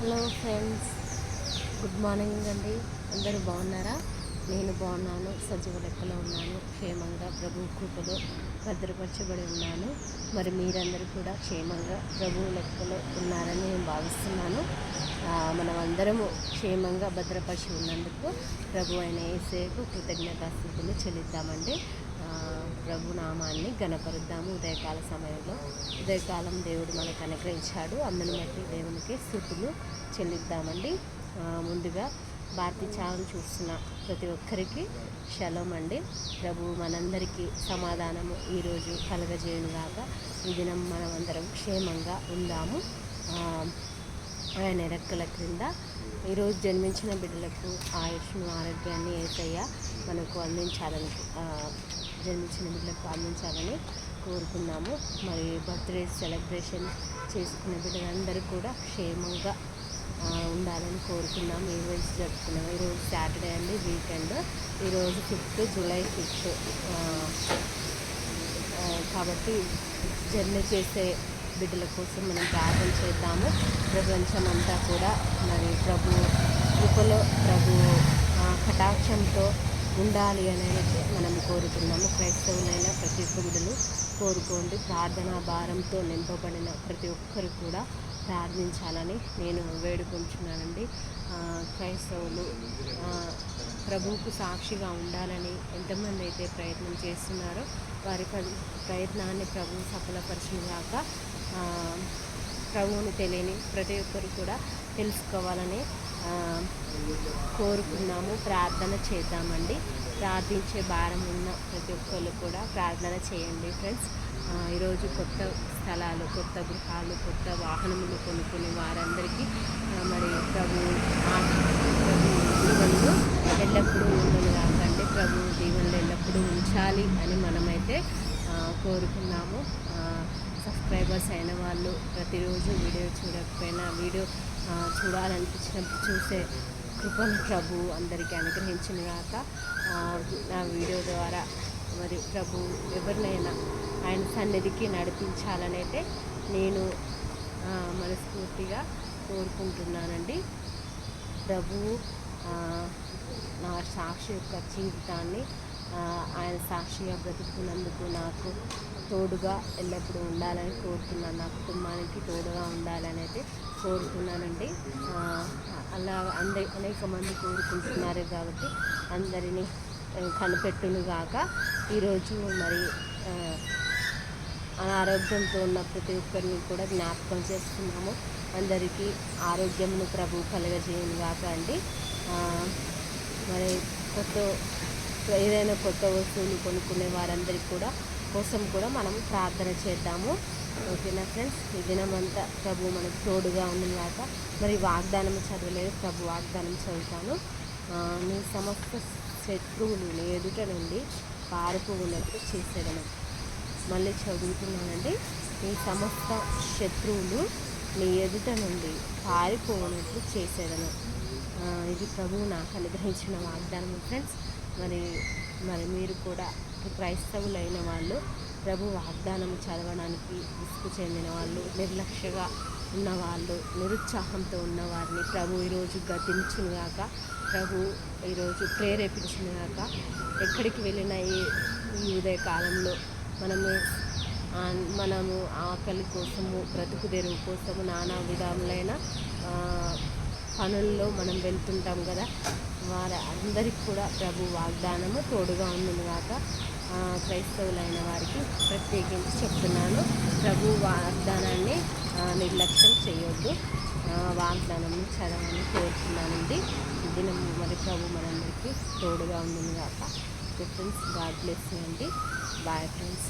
Hello friends, good morning అండి. అందరూ బాగున్నారా? నేను బాగున్నాను, సజీవ లెక్కలో ఉన్నాను, క్షేమంగా ప్రభు కృపలో భద్రపరచబడి ఉన్నాను. మరి మీరందరూ కూడా క్షేమంగా ప్రభు లెక్కలో ఉన్నారని నేను భావిస్తున్నాను. మనం అందరము క్షేమంగా భద్రపరిచి ఉన్నందుకు ప్రభు అయిన యేసుకు కృతజ్ఞతాస్తుతులు చెల్లిద్దామండి. ప్రభు నామాన్ని గణపరుద్దాము. ఉదయకాలం దేవుడు మనకు అనుగ్రహించాడు, అందును బట్టి దేవునికి స్తుతులు చెల్లిద్దామండి. ముందుగా భారతీయ ఛానల్ చూస్తున్న ప్రతి ఒక్కరికి షలోమ్ అండి. ప్రభు మనందరికీ సమాధానము ఈరోజు కలగజేయునుగాక. ఈ దినం మనమందరం క్షేమంగా ఉందాము. ఆయన రెక్కల క్రింద ఈరోజు జన్మించిన బిడ్డలకు ఆయుష్ను, ఆరోగ్యాన్ని యేసయ్య మనకు అందించాలని, జన్మించిన బిడ్డలకు అందించాలని కోరుకున్నాము. మరి బర్త్డే సెలబ్రేషన్ చేసుకునే బిడ్డలందరూ కూడా క్షేమంగా ఉండాలని కోరుకున్నాము. ఈరోజు జరుపుకున్నాము. ఈరోజు సాటర్డే అండి, వీకెండ్. ఈరోజు జూలై 5 కాబట్టి జర్నీ చేసే బిడ్డల కోసం మనం ప్రార్థన చేద్దాము. ప్రపంచం అంతా కూడా మరి ప్రభు కృపలో, ప్రభు కటాక్షంతో ఉండాలి అనేది మనం కోరుకున్నాము. క్రైస్తవులైన ప్రతి ఒక్క బిడ్డలు కోరుకోండి. ప్రార్థనా భారంతో నింపబడిన ప్రతి ఒక్కరు కూడా ప్రార్థించాలని నేను వేడుకుంటున్నానండి. క్రైస్తవులు ప్రభువుకు సాక్షిగా ఉండాలని ఎంతమంది అయితే ప్రయత్నం చేస్తున్నారో వారి ప్రయత్నాన్ని ప్రభువు సఫలపరచుగాక. ప్రభువుని తెలియని ప్రతి ఒక్కరు కూడా తెలుసుకోవాలని కోరుకున్నాము. ప్రార్థన చేద్దామండి. ప్రార్థించే భారం ఉన్న ప్రతి ఒక్కరు కూడా ప్రార్థన చేయండి ఫ్రెండ్స్. ఈరోజు కొత్త స్థలాలు, కొత్త గృహాలు, కొత్త వాహనములు కొనుక్కునే వారందరికీ మరి ప్రభు దీవెనలు ఎల్లప్పుడూ ఉండను కాకండి. ప్రభు దీవెనలు ఎల్లప్పుడూ ఉంచాలి అని మనమైతే కోరుకున్నాము. సబ్స్క్రైబర్స్ అయిన వాళ్ళు ప్రతిరోజు వీడియో చూడకపోయినా వీడియో చూడాలనిపించినప్పుడు చూసే కృపను ప్రభు అందరికీ అనుగ్రహించిన గాక. నా వీడియో ద్వారా మరి ప్రభు ఎవరినైనా ఆయన సన్నిధికి నడిపించాలనైతే నేను మనస్ఫూర్తిగా కోరుకుంటున్నానండి. ప్రభువు నా సాక్షి యొక్క జీవితాన్ని ఆయన సాక్షిగా బ్రతుకున్నందుకు నాకు తోడుగా ఎల్లప్పుడూ ఉండాలని కోరుతున్నాను. నా కుటుంబానికి తోడుగా ఉండాలని అయితే కోరుతున్నానండి. అలా అనేక మంది కోరుకుంటున్నారు కాబట్టి అందరినీ కనిపెట్టునుగాక. ఈరోజు మరి అనారోగ్యంతో ఉన్న ప్రతి ఒక్కరిని కూడా జ్ఞాపకం చేస్తున్నాము. అందరికీ ఆరోగ్యమును ప్రభు కలుగజేయునుగాక అండి. మరి ఏదైనా కొత్త వస్తువులు కొనుక్కునే వారందరికీ కూడా కోసం కూడా మనం ప్రార్థన చేద్దాము. ఓకేనా ఫ్రెండ్స్? ఈ దినమంతా ప్రభు మనకు తోడుగా ఉండుగాక. మరి వాగ్దానం చదవలేదు, ప్రభు వాగ్దానం చదువుతాను. నీ సమస్త శత్రువులు నీ ఎదుట నుండి పారిపోవునట్లు చేసేదను. మళ్ళీ చదువుతున్నానండి. నీ సమస్త శత్రువులు నీ ఎదుట నుండి పారిపోవునట్లు చేసేదను. ఇది ప్రభువు నాకు అనుగ్రహించిన వాగ్దానం ఫ్రెండ్స్. మరి మీరు కూడా క్రైస్తవులైన వాళ్ళు ప్రభు వాగ్దానం చదవడానికి విసుగు చెందిన వాళ్ళు, నిర్లక్ష్యగా ఉన్నవాళ్ళు, నిరుత్సాహంతో ఉన్నవారిని ప్రభు ఈరోజు గతించునుగాక. ప్రభు ఈరోజు ప్రేరేపించునుగాక. ఎక్కడికి వెళ్ళినా ఈ ఉదయకాలంలో మనము ఆకలి కోసము, బ్రతుకు తెరువు కోసము నానా విధములైన పనుల్లో మనం వెళ్తుంటాం కదా. వారి అందరికీ కూడా ప్రభు వాగ్దానము తోడుగా ఉండునుగాక. క్రైస్తవులైన వారికి ప్రత్యేకించి చెప్తున్నాను, ప్రభు వాగ్దానాన్ని నిర్లక్ష్యం చేయొద్దు. వాగ్దానం చదవని కోరుతున్నానండి. దినం మరి ప్రభు మనందరికీ తోడుగా ఉండునుగాక. ఫ్రెండ్స్, గాడ్ బ్లెస్ యూ అండి. Bye friends.